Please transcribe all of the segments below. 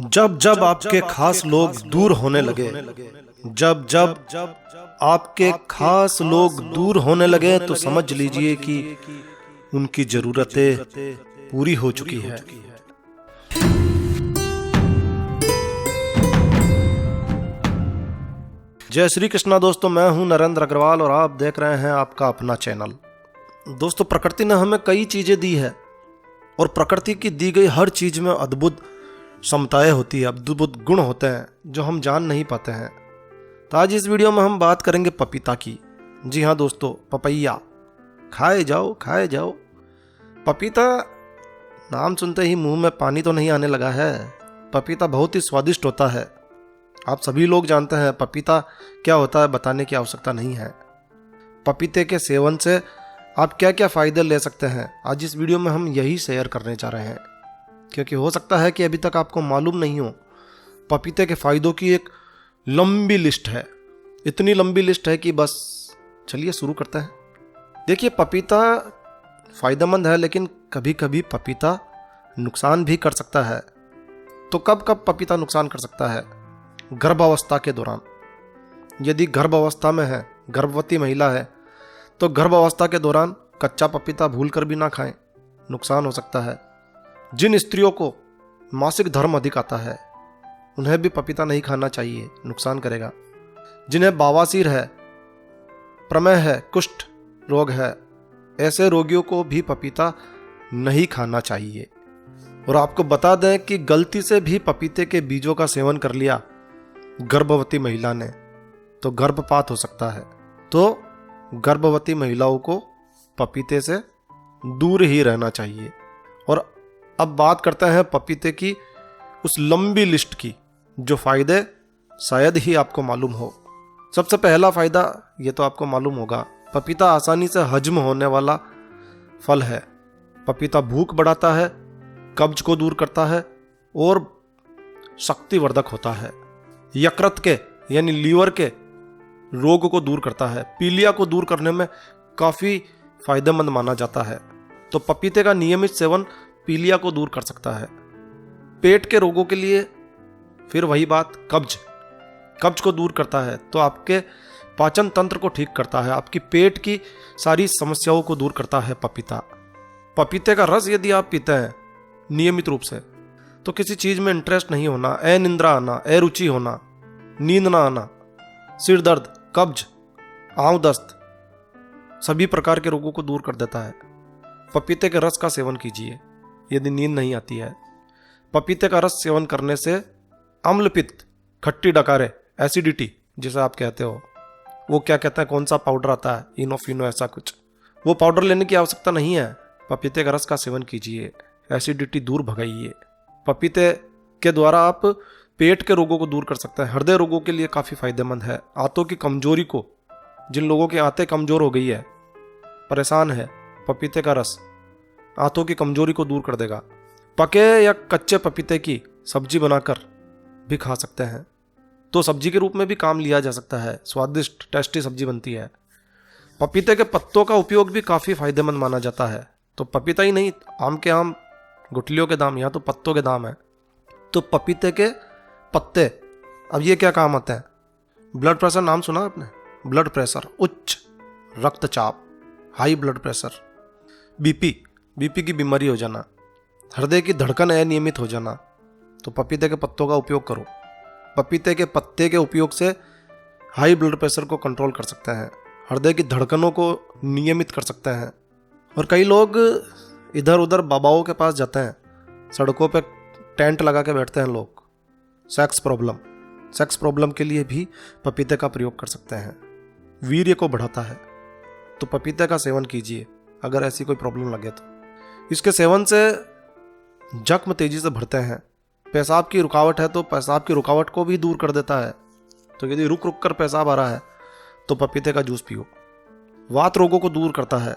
जब जब आपके खास लोग दूर होने लगे, जब जब आपके खास लोग दूर होने लगे तो समझ लीजिए कि उनकी जरूरतें पूरी हो चुकी है। जय श्री कृष्णा दोस्तों, मैं हूं नरेंद्र अग्रवाल और आप देख रहे हैं आपका अपना चैनल। दोस्तों, प्रकृति ने हमें कई चीजें दी है और प्रकृति की दी गई हर चीज में अद्भुत क्षमताएं होती है, अद्भुत गुण होते हैं जो हम जान नहीं पाते हैं। तो आज इस वीडियो में हम बात करेंगे पपीता की। जी हाँ दोस्तों, पपैया खाए जाओ खाए जाओ। पपीता नाम सुनते ही मुंह में पानी तो नहीं आने लगा है। पपीता बहुत ही स्वादिष्ट होता है। आप सभी लोग जानते हैं पपीता क्या होता है, बताने की आवश्यकता नहीं है। पपीते के सेवन से आप क्या क्या फायदे ले सकते हैं, आज इस वीडियो में हम यही शेयर करने जा रहे हैं। क्योंकि हो सकता है कि अभी तक आपको मालूम नहीं हो, पपीते के फायदों की एक लंबी लिस्ट है। इतनी लंबी लिस्ट है कि बस चलिए शुरू करते हैं। देखिए, पपीता फायदेमंद है, लेकिन कभी कभी पपीता नुकसान भी कर सकता है। तो कब कब पपीता नुकसान कर सकता है? गर्भावस्था के दौरान। यदि गर्भावस्था में है, गर्भवती महिला है, तो गर्भावस्था के दौरान कच्चा पपीता भूलकर भी ना खाएं, नुकसान हो सकता है। जिन स्त्रियों को मासिक धर्म अधिक आता है, उन्हें भी पपीता नहीं खाना चाहिए, नुकसान करेगा। जिन्हें बवासीर है, प्रमेह है, कुष्ठ रोग है, ऐसे रोगियों को भी पपीता नहीं खाना चाहिए। और आपको बता दें कि गलती से भी पपीते के बीजों का सेवन कर लिया गर्भवती महिला ने तो गर्भपात हो सकता है। तो गर्भवती महिलाओं को पपीते से दूर ही रहना चाहिए। और अब बात करते हैं पपीते की उस लंबी लिस्ट की, जो फायदे शायद ही आपको मालूम हो। सबसे पहला फायदा ये तो आपको मालूम होगा, पपीता आसानी से हजम होने वाला फल है। पपीता भूख बढ़ाता है, कब्ज को दूर करता है और शक्तिवर्धक होता है। यकृत के यानी लीवर के रोग को दूर करता है। पीलिया को दूर करने में काफी फायदेमंद माना जाता है। तो पपीते का नियमित सेवन पीलिया को दूर कर सकता है। पेट के रोगों के लिए फिर वही बात, कब्ज को दूर करता है। तो आपके पाचन तंत्र को ठीक करता है, आपकी पेट की सारी समस्याओं को दूर करता है पपीता। पपीते का रस यदि आप पीते हैं नियमित रूप से, तो किसी चीज में इंटरेस्ट नहीं होना, अनिद्रा आना, अरुचि होना, नींद ना आना, सिर दर्द, कब्ज, आंव दस्त, सभी प्रकार के रोगों को दूर कर देता है। पपीते के रस का सेवन कीजिए यदि नींद नहीं आती है। पपीते का रस सेवन करने से अम्ल पित्त, खट्टी डकारे, एसिडिटी जिसे आप कहते हो, वो क्या कहते हैं, कौन सा पाउडर आता है, इनोफिनो ऐसा कुछ, वो पाउडर लेने की आवश्यकता नहीं है। पपीते का रस का सेवन कीजिए, एसिडिटी दूर भगाइए। पपीते के द्वारा आप पेट के रोगों को दूर कर सकते हैं। हृदय रोगों के लिए काफ़ी फायदेमंद है। आंतों की कमजोरी को, जिन लोगों की आंतें कमजोर हो गई है, परेशान है, पपीते का रस आंतों की कमजोरी को दूर कर देगा। पके या कच्चे पपीते की सब्जी बनाकर भी खा सकते हैं, तो सब्जी के रूप में भी काम लिया जा सकता है। स्वादिष्ट टेस्टी सब्जी बनती है। पपीते के पत्तों का उपयोग भी काफ़ी फायदेमंद माना जाता है। तो पपीता ही नहीं, आम के आम, गुठलियों के दाम, यहाँ तो पत्तों के दाम है। तो पपीते के पत्ते, अब ये क्या काम आते हैं? ब्लड प्रेशर नाम सुना आपने? ब्लड प्रेशर, उच्च रक्तचाप, हाई ब्लड प्रेशर, बीपी की बीमारी हो जाना, हृदय की धड़कन अनियमित हो जाना, तो पपीते के पत्तों का उपयोग करो। पपीते के पत्ते के उपयोग से हाई ब्लड प्रेशर को कंट्रोल कर सकते हैं, हृदय की धड़कनों को नियमित कर सकते हैं। और कई लोग इधर उधर बाबाओं के पास जाते हैं, सड़कों पे टेंट लगा के बैठते हैं लोग। सेक्स प्रॉब्लम के लिए भी पपीते का प्रयोग कर सकते हैं। वीर्य को बढ़ाता है, तो पपीते का सेवन कीजिए अगर ऐसी कोई प्रॉब्लम लगे तो। इसके सेवन से जख्म तेजी से भरते हैं। पेशाब की रुकावट है तो पेशाब की रुकावट को भी दूर कर देता है। तो यदि रुक रुक कर पेशाब आ रहा है तो पपीते का जूस पियो। वात रोगों को दूर करता है,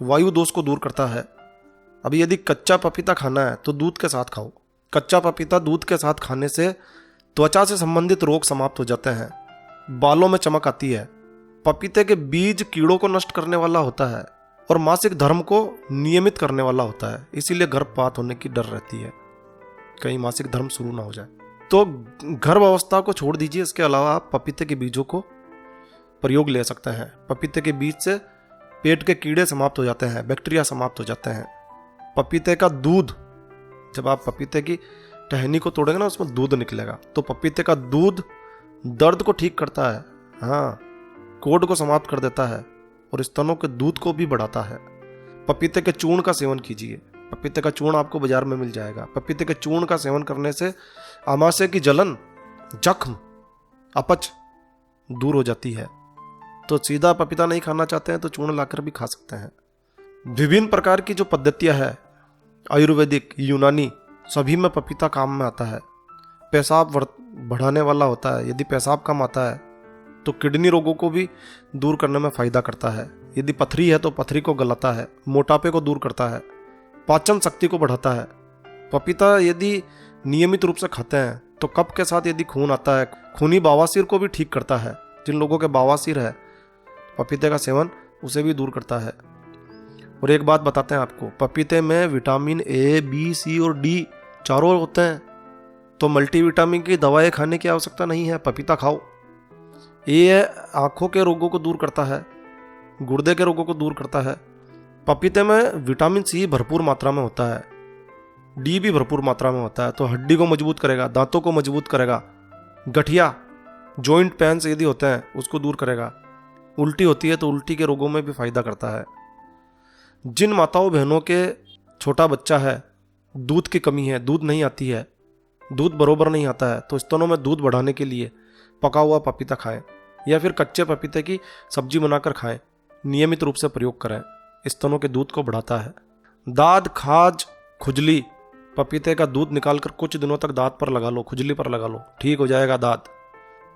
वायु दोष को दूर करता है। अभी यदि कच्चा पपीता खाना है तो दूध के साथ खाओ। कच्चा पपीता दूध के साथ खाने से त्वचा से संबंधित रोग समाप्त हो जाते हैं, बालों में चमक आती है। पपीते के बीज कीड़ों को नष्ट करने वाला होता है और मासिक धर्म को नियमित करने वाला होता है, इसीलिए गर्भपात होने की डर रहती है। कहीं मासिक धर्म शुरू ना हो जाए। तो गर्भ अवस्था को छोड़ दीजिए, इसके अलावा आप पपीते के बीजों को प्रयोग ले सकते हैं। पपीते के बीज से पेट के कीड़े समाप्त हो जाते हैं, बैक्टीरिया समाप्त हो जाते हैं। पपीते का दूध, जब आप पपीते की टहनी को तोड़ेंगे ना, उसमें दूध निकलेगा, तो पपीते का दूध दर्द को ठीक करता है, हाँ, कोढ़ को समाप्त कर देता है और स्तनों के दूध को भी बढ़ाता है। पपीते के चूर्ण का सेवन कीजिए। पपीते का चूर्ण आपको बाजार में मिल जाएगा। पपीते के चूर्ण का सेवन करने से आमाशय की जलन, जख्म, अपच दूर हो जाती है। तो सीधा पपीता नहीं खाना चाहते हैं तो चूर्ण लाकर भी खा सकते हैं। विभिन्न प्रकार की जो पद्धतियां है, आयुर्वेदिक, यूनानी, सभी में पपीता काम में आता है। पेशाब बढ़ाने वाला होता है। यदि पेशाब कम आता है तो किडनी रोगों को भी दूर करने में फायदा करता है। यदि पथरी है तो पथरी को गलाता है, मोटापे को दूर करता है, पाचन शक्ति को बढ़ाता है। पपीता यदि नियमित रूप से खाते हैं तो कफ के साथ यदि खून आता है, खूनी बवासीर को भी ठीक करता है। जिन लोगों के बवासीर है, पपीते का सेवन उसे भी दूर करता है। और एक बात बताते हैं आपको, पपीते में विटामिन ए, बी, सी और डी चारों होते हैं। तो मल्टीविटामिन की दवाएं खाने की आवश्यकता नहीं है, पपीता खाओ। ये आंखों के रोगों को दूर करता है, गुर्दे के रोगों को दूर करता है। पपीते में विटामिन सी भरपूर मात्रा में होता है, डी भी भरपूर मात्रा में होता है। तो हड्डी को मजबूत करेगा, दांतों को मजबूत करेगा, गठिया, जॉइंट पेन्स यदि होते हैं उसको दूर करेगा। उल्टी होती है तो उल्टी के रोगों में भी फायदा करता है। जिन माताओं बहनों के छोटा बच्चा है, दूध की कमी है, दूध नहीं आती है, दूध बरोबर नहीं आता है, तो स्तनों में दूध बढ़ाने के लिए पका हुआ पपीता खाएं या फिर कच्चे पपीते की सब्जी बनाकर खाएं। नियमित रूप से प्रयोग करें, स्तनों के दूध को बढ़ाता है। दाद, खाज, खुजली, पपीते का दूध निकालकर कुछ दिनों तक दांत पर लगा लो, खुजली पर लगा लो, ठीक हो जाएगा दांत।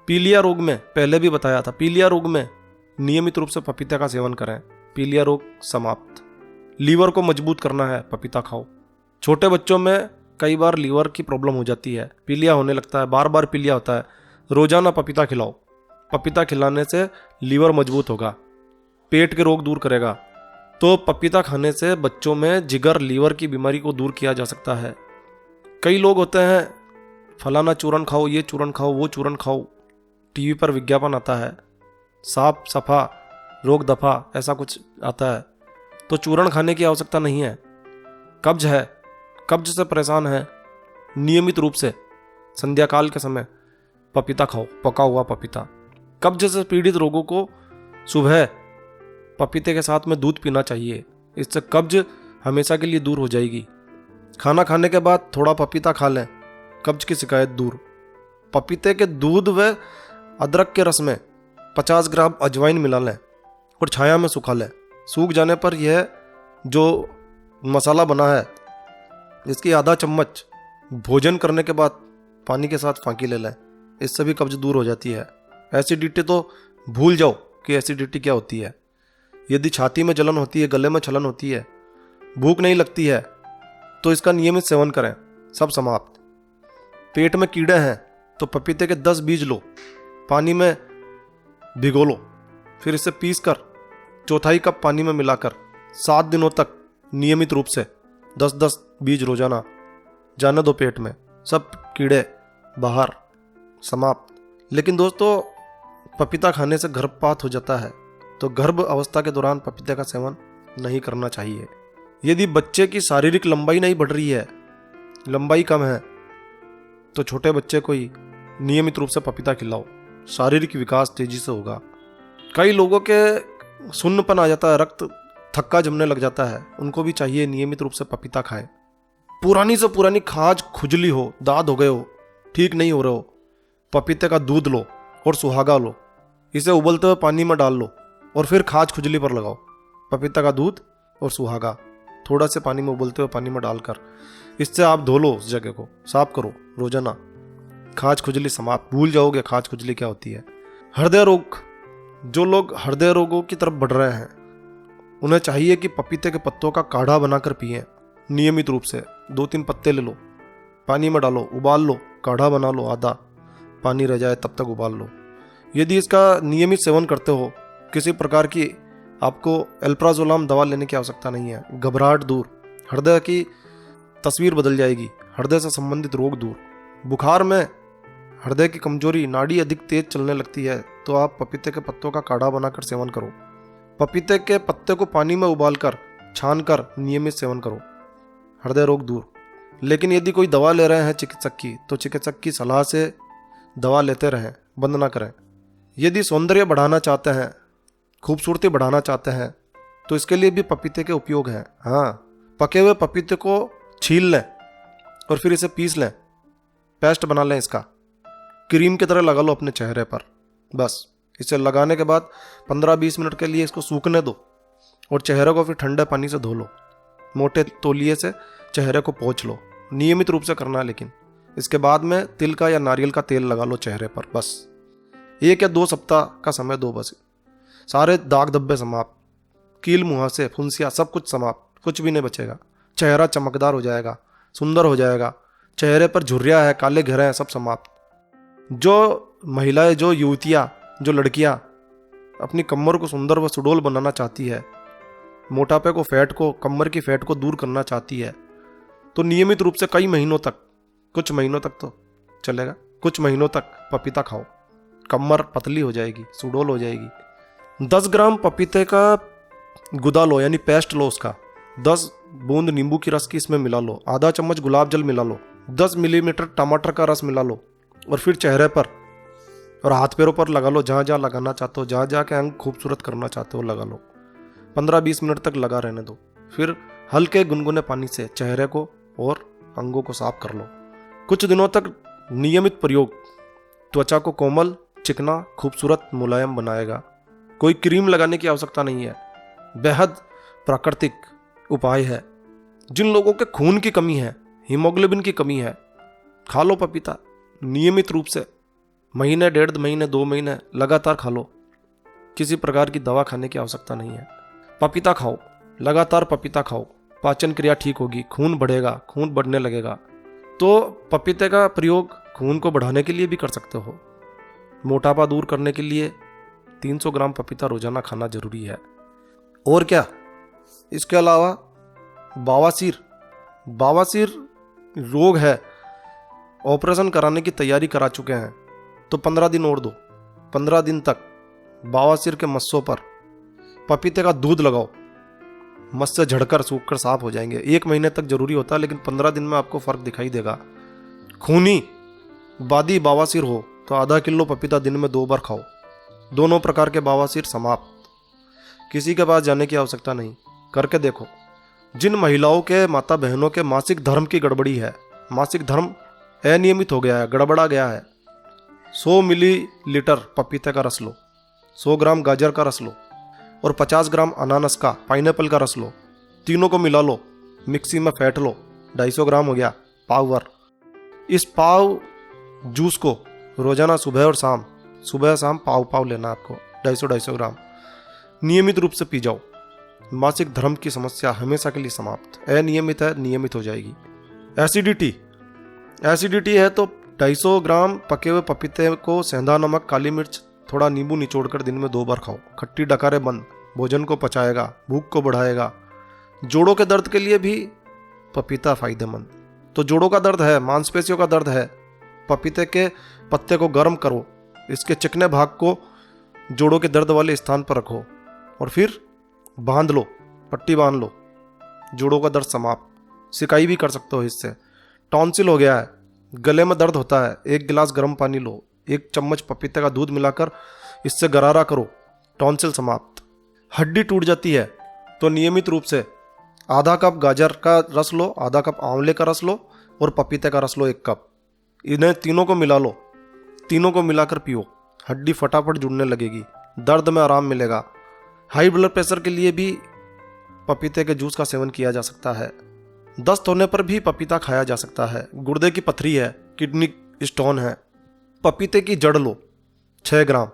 पीलिया रोग में, पहले भी बताया था, पीलिया रोग में नियमित रूप से पपीते का सेवन करें, पीलिया रोग समाप्त। लीवर को मजबूत करना है, पपीता खाओ। छोटे बच्चों में कई बार लीवर की प्रॉब्लम हो जाती है, पीलिया होने लगता है, बार बार पीलिया होता है। रोजाना पपीता खिलाओ। पपीता खिलाने से लीवर मजबूत होगा, पेट के रोग दूर करेगा। तो पपीता खाने से बच्चों में जिगर, लीवर की बीमारी को दूर किया जा सकता है। कई लोग होते हैं, फलाना चूरन खाओ, ये चूरन खाओ, वो चूरन खाओ, टीवी पर विज्ञापन आता है, साफ सफा रोग दफा ऐसा कुछ आता है। तो चूरन खाने की आवश्यकता नहीं है। कब्ज है, कब्ज से परेशान है, नियमित रूप से संध्या काल के समय पपीता खाओ, पका हुआ पपीता। कब्ज से पीड़ित रोगों को सुबह पपीते के साथ में दूध पीना चाहिए, इससे कब्ज हमेशा के लिए दूर हो जाएगी। खाना खाने के बाद थोड़ा पपीता खा लें, कब्ज की शिकायत दूर। पपीते के दूध व अदरक के रस में 50 ग्राम अजवाइन मिला लें और छाया में सुखा लें। सूख जाने पर यह जो मसाला बना है, इसकी आधा चम्मच भोजन करने के बाद पानी के साथ फांकी ले लें, इससे भी कब्ज दूर हो जाती है। एसिडिटी तो भूल जाओ कि एसिडिटी क्या होती है। यदि छाती में जलन होती है, गले में छलन होती है, भूख नहीं लगती है, तो इसका नियमित सेवन करें, सब समाप्त। पेट में कीड़े हैं तो पपीते के 10 बीज लो, पानी में भिगो लो, फिर इसे पीसकर 1/4 कप पानी में मिलाकर 7 दिनों तक नियमित रूप से 10-10 बीज रोजाना जाने दो पेट में, सब कीड़े बाहर, समाप्त। लेकिन दोस्तों, पपीता खाने से गर्भपात हो जाता है, तो गर्भ अवस्था के दौरान पपीते का सेवन नहीं करना चाहिए। यदि बच्चे की शारीरिक लंबाई नहीं बढ़ रही है, लंबाई कम है, तो छोटे बच्चे को ही नियमित रूप से पपीता खिलाओ, शारीरिक विकास तेजी से होगा। कई लोगों के सुन्नपन आ जाता है, रक्त थक्का जमने लग जाता है, उनको भी चाहिए नियमित रूप से पपीता खाएं। पुरानी से पुरानी खाज, खुजली हो, दाद हो गए हो, ठीक नहीं हो रहे हो, पपीते का दूध लो और सुहागा लो, इसे उबलते हुए पानी में डाल लो और फिर खाज खुजली पर लगाओ। पपीता का दूध और सुहागा थोड़ा से पानी में उबलते हुए पानी में डालकर इससे आप धो लो, उस जगह को साफ करो रोजाना, खाज खुजली समाप्त। भूल जाओगे खाज खुजली क्या होती है। हृदय रोग, जो लोग हृदय रोगों की तरफ बढ़ रहे हैं, उन्हें चाहिए कि पपीते के पत्तों का काढ़ा बनाकर पिए नियमित रूप से। 2-3 पत्ते ले लो, पानी में डालो, उबाल लो, काढ़ा बना लो, आधा पानी रह जाए तब तक उबाल लो। यदि इसका नियमित सेवन करते हो, किसी प्रकार की आपको एल्प्राजोलाम दवा लेने की आवश्यकता नहीं है। घबराहट दूर, हृदय की तस्वीर बदल जाएगी, हृदय से संबंधित रोग दूर। बुखार में हृदय की कमजोरी, नाड़ी अधिक तेज चलने लगती है तो आप पपीते के पत्तों का काढ़ा बनाकर सेवन करो। पपीते के पत्ते को पानी में उबालकर छानकर नियमित सेवन करो, हृदय रोग दूर। लेकिन यदि कोई दवा ले रहे हैं चिकित्सक की, तो चिकित्सक की सलाह से दवा लेते रहें, बंद ना करें। यदि सौंदर्य बढ़ाना चाहते हैं, खूबसूरती बढ़ाना चाहते हैं, तो इसके लिए भी पपीते के उपयोग हैं। हाँ, पके हुए पपीते को छील लें और फिर इसे पीस लें, पेस्ट बना लें, इसका क्रीम की तरह लगा लो अपने चेहरे पर। बस इसे लगाने के बाद 15-20 मिनट के लिए इसको सूखने दो और चेहरे को फिर ठंडे पानी से धो लो। मोटे तौलिए से चेहरे को पोंछ लो, नियमित रूप से करना है। लेकिन इसके बाद में तिल का या नारियल का तेल लगा लो चेहरे पर। बस 1 या 2 सप्ताह का समय दो, बस सारे दाग धब्बे समाप्त, कील मुहासे, फुंसियाँ सब कुछ समाप्त, कुछ भी नहीं बचेगा। चेहरा चमकदार हो जाएगा, सुंदर हो जाएगा। चेहरे पर झुर्रियाँ है, काले घेरे हैं, सब समाप्त। जो महिलाएं, जो युवतियाँ, जो लड़कियाँ अपनी कमर को सुंदर व सुडौल बनाना चाहती है, मोटापे को, फैट को, कमर की फैट को दूर करना चाहती है, तो नियमित रूप से कई महीनों तक, कुछ महीनों तक तो चलेगा, कुछ महीनों तक पपीता खाओ। कमर पतली हो जाएगी, सुडौल हो जाएगी। 10 ग्राम पपीते का गुदा लो, यानी पेस्ट लो उसका। 10 बूंद नींबू की रस की इसमें मिला लो। आधा चम्मच गुलाब जल मिला लो। 10 मिलीमीटर टमाटर का रस मिला लो और फिर चेहरे पर और हाथ पैरों पर लगा लो। जहाँ जहाँ लगाना चाहते हो, जहाँ जहाँ के अंग खूबसूरत करना चाहते हो, लगा लो। 15-20 मिनट तक लगा रहने दो। फिर हल्के गुनगुने पानी से चेहरे को और अंगों को साफ कर लो। कुछ दिनों तक नियमित प्रयोग त्वचा को कोमल, चिकना, खूबसूरत, मुलायम बनाएगा। कोई क्रीम लगाने की आवश्यकता नहीं है, बेहद प्राकृतिक उपाय है। जिन लोगों के खून की कमी है, हीमोग्लोबिन की कमी है, खा लो पपीता नियमित रूप से। महीने, 1.5 महीने, 2 महीने लगातार खा लो। किसी प्रकार की दवा खाने की आवश्यकता नहीं है। पपीता खाओ, लगातार पपीता खाओ, पाचन क्रिया ठीक होगी, खून बढ़ेगा, खून बढ़ने लगेगा। तो पपीते का प्रयोग खून को बढ़ाने के लिए भी कर सकते हो। मोटापा दूर करने के लिए 300 ग्राम पपीता रोजाना खाना जरूरी है। और क्या, इसके अलावा बवासीर रोग है, ऑपरेशन कराने की तैयारी करा चुके हैं, तो 15 दिन और दो। 15 दिन तक बवासीर के मस्सों पर पपीते का दूध लगाओ, मस्से झड़कर सूखकर साफ हो जाएंगे। 1 महीने तक जरूरी होता है, लेकिन 15 दिन में आपको फर्क दिखाई देगा। खूनी बादी बवासीर हो तो आधा किलो पपीता दिन में 2 बार खाओ। दोनों प्रकार के बवासीर समाप्त। किसी के पास जाने की आवश्यकता नहीं, करके देखो। जिन महिलाओं के, माता बहनों के मासिक धर्म की गड़बड़ी है, मासिक धर्म अनियमित हो गया है, गड़बड़ा गया है, 100 मिलीलीटर पपीते का रस लो, 100 ग्राम गाजर का रस लो और 50 ग्राम अनानास का, पाइनएप्पल का रस लो। तीनों को मिला लो, मिक्सी में फेंट लो। 250 ग्राम हो गया, पाव भर। इस पाव जूस को रोजाना सुबह और शाम, सुबह शाम पाव लेना आपको, 250 ग्राम नियमित रूप से पी जाओ। मासिक धर्म की समस्या हमेशा के लिए समाप्त। अनियमित है, नियमित हो जाएगी। एसिडिटी है तो 250 ग्राम पके हुए पपीते को सेंधा नमक, काली मिर्च, थोड़ा नींबू निचोड़कर दिन में 2 बार खाओ। खट्टी डकारे बंद, भोजन को पचाएगा, भूख को बढ़ाएगा। जोड़ों के दर्द के लिए भी पपीता फायदेमंद। तो जोड़ों का दर्द है, मांसपेशियों का दर्द है, पपीते के पत्ते को गर्म करो, इसके चिकने भाग को जोड़ों के दर्द वाले स्थान पर रखो और फिर बांध लो, पट्टी बांध लो, जोड़ों का दर्द समाप्त। सिकाई भी कर सकते हो इससे। टॉन्सिल हो गया है, गले में दर्द होता है, 1 गिलास गर्म पानी लो, 1 चम्मच पपीते का दूध मिलाकर इससे गरारा करो, टॉन्सिल समाप्त। हड्डी टूट जाती है तो नियमित रूप से आधा कप गाजर का रस लो, आधा कप आंवले का रस लो और पपीते का रस लो 1 कप। इन्हें तीनों को मिला लो, तीनों को मिलाकर पियो, हड्डी फटाफट जुड़ने लगेगी, दर्द में आराम मिलेगा। हाई ब्लड प्रेशर के लिए भी पपीते के जूस का सेवन किया जा सकता है। दस्त होने पर भी पपीता खाया जा सकता है। गुर्दे की पथरी है, किडनी स्टोन है, पपीते की जड़ लो 6 ग्राम,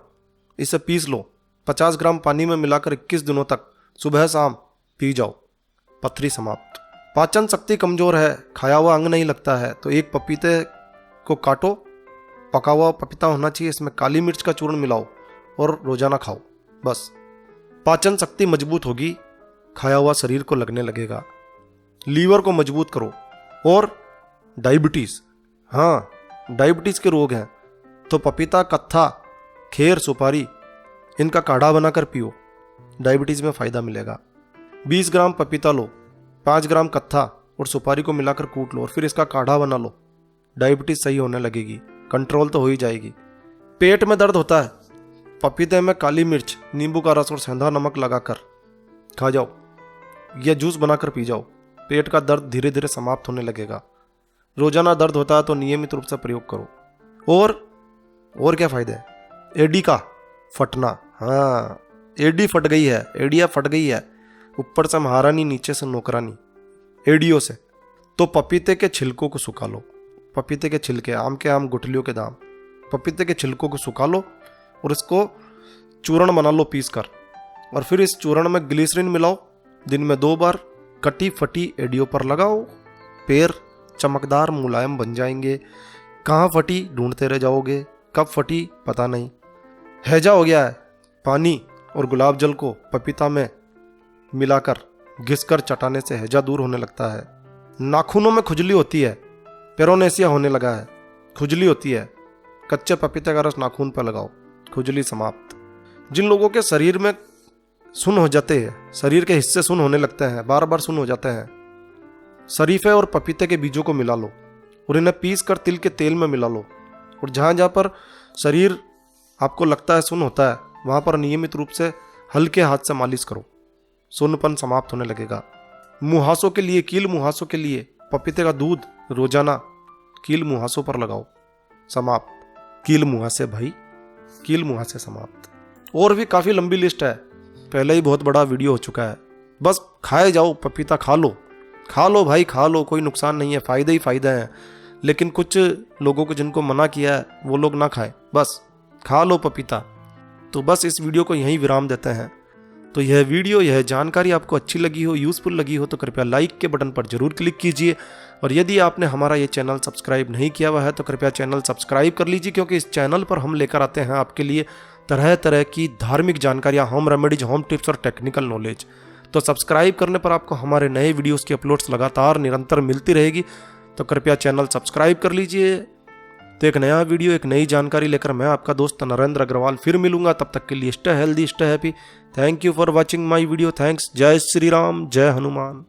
इसे पीस लो, 50 ग्राम पानी में मिलाकर 21 दिनों तक सुबह शाम पी जाओ, पथरी समाप्त। पाचन शक्ति कमजोर है, खाया हुआ अंग नहीं लगता है, तो 1 पपीते को काटो, पका हुआ पपीता होना चाहिए, इसमें काली मिर्च का चूर्ण मिलाओ और रोजाना खाओ। बस पाचन शक्ति मजबूत होगी, खाया हुआ शरीर को लगने लगेगा। लीवर को मजबूत करो और डायबिटीज़, हाँ डायबिटीज़ के रोग हैं तो पपीता, कत्था, खेर, सुपारी इनका काढ़ा बनाकर पियो, डायबिटीज़ में फ़ायदा मिलेगा। 20 ग्राम पपीता लो, 5 ग्राम कत्था और सुपारी को मिलाकर कूट लो और फिर इसका काढ़ा बना लो, डायबिटीज़ सही होने लगेगी, कंट्रोल तो हो ही जाएगी। पेट में दर्द होता है, पपीते में काली मिर्च, नींबू का रस और सेंधा नमक लगाकर खा जाओ या जूस बनाकर पी जाओ, पेट का दर्द धीरे धीरे समाप्त होने लगेगा। रोजाना दर्द होता है तो नियमित रूप से प्रयोग करो। और क्या फायदे हैं? एडी का फटना, हाँ एडी फट गई है, एडिया फट गई है, ऊपर से महारानी नीचे से नौकरानी, एडियो से, तो पपीते के छिलकों को सुखा लो। पपीते के छिलके, आम के आम गुठलियों के दाम, पपीते के छिलकों को सुखा लो और इसको चूर्ण बना लो पीस कर, और फिर इस चूर्ण में ग्लिसरीन मिलाओ, दिन में 2 बार कटी फटी एडियो पर लगाओ, पैर चमकदार मुलायम बन जाएंगे। कहाँ फटी ढूंढते रह जाओगे, कब फटी पता नहीं। हैजा हो गया है, पानी और गुलाब जल को पपीता में मिलाकर घिसकर चटाने से हैजा दूर होने लगता है। नाखूनों में खुजली होती है, पेरोनेसिया होने लगा है, खुजली होती है, कच्चे पपीते का रस नाखून पर लगाओ, खुजली समाप्त। जिन लोगों के शरीर में सुन्न हो जाते हैं, शरीर के हिस्से सुन्न होने लगते हैं, बार बार सुन्न हो जाते हैं, शरीफे और पपीते के बीजों को मिला लो और इन्हें पीस कर तिल के तेल में मिला लो, और जहाँ जहाँ पर शरीर आपको लगता है सुन्न होता है वहाँ पर नियमित रूप से हल्के हाथ से मालिश करो, सुन्नपन समाप्त होने लगेगा। मुहासों के लिए, कील मुहासों के लिए पपीते का दूध रोजाना कील मुहासों पर लगाओ, समाप्त। कील मुहासे भाई, कील मुहासे समाप्त। और भी काफ़ी लंबी लिस्ट है, पहले ही बहुत बड़ा वीडियो हो चुका है। बस खाए जाओ, पपीता खा लो, खा लो भाई खा लो, कोई नुकसान नहीं है, फ़ायदे ही फ़ायदे हैं। लेकिन कुछ लोगों को जिनको मना किया है वो लोग ना खाएं, बस खा लो पपीता। तो बस इस वीडियो को यहीं विराम देते हैं। तो यह वीडियो, यह जानकारी आपको अच्छी लगी हो, यूज़फुल लगी हो तो कृपया लाइक के बटन पर जरूर क्लिक कीजिए, और यदि आपने हमारा ये चैनल सब्सक्राइब नहीं किया हुआ है तो कृपया चैनल सब्सक्राइब कर लीजिए, क्योंकि इस चैनल पर हम लेकर आते हैं आपके लिए तरह तरह की धार्मिक जानकारियाँ, होम रेमेडीज, होम टिप्स और टेक्निकल नॉलेज। तो सब्सक्राइब करने पर आपको हमारे नए वीडियोज़ की अपलोड्स लगातार निरंतर मिलती रहेगी, तो कृपया चैनल सब्सक्राइब कर लीजिए। तो एक नया वीडियो, एक नई जानकारी लेकर मैं आपका दोस्त नरेंद्र अग्रवाल फिर मिलूंगा। तब तक के लिए stay healthy, stay happy. Thank you for watching my video. Thanks. जय श्री राम, जय हनुमान।